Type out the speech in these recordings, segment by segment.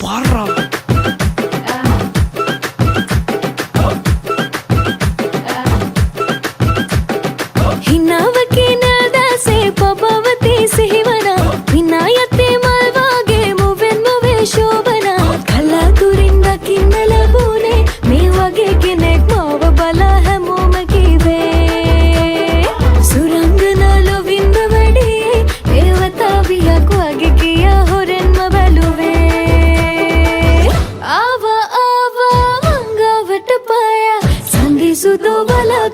பாடுறா.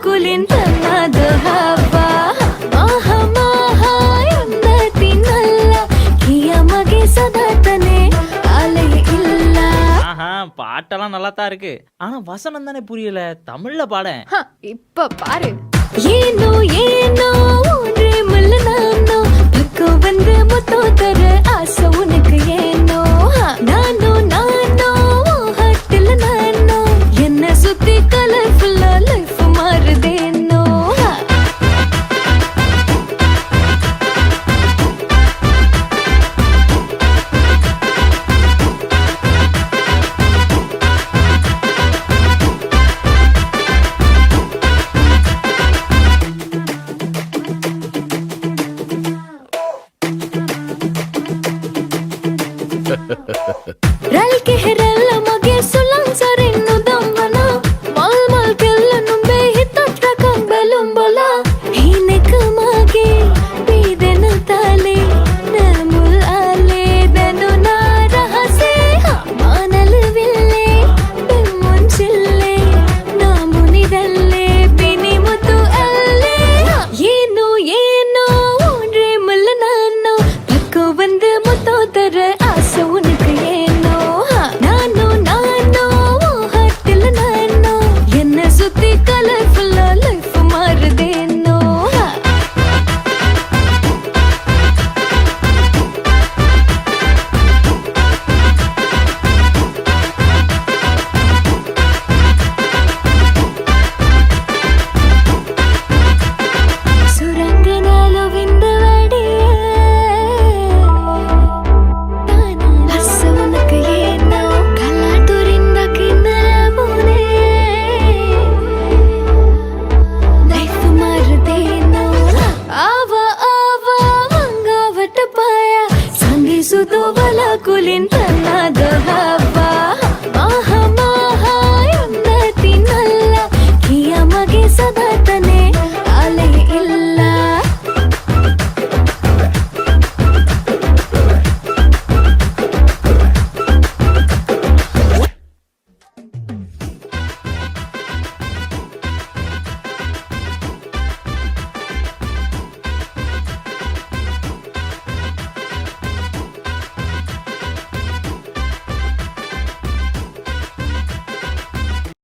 Kulin tanada hava maha maha yanda tinalla kiyamage sadatane alai illa. பாட்டெல்லாம் நல்லா தான் இருக்கு. ஆனா வசனம் தானே புரியல. தமிழ்ல பாட. இப்ப பாரு. ஏனோ ஏனோ ஒன்றே முள்ள நானோ பக்கோ வந்து முத்தோ தர ஆசை உனக்கு ஏனோ நானோ நானோ ஹாட்டில் நானோ என்ன சுத்தி கலர்ஃபுல்லா life மாறுதேனோ. Ral ke heralla mage sulang sa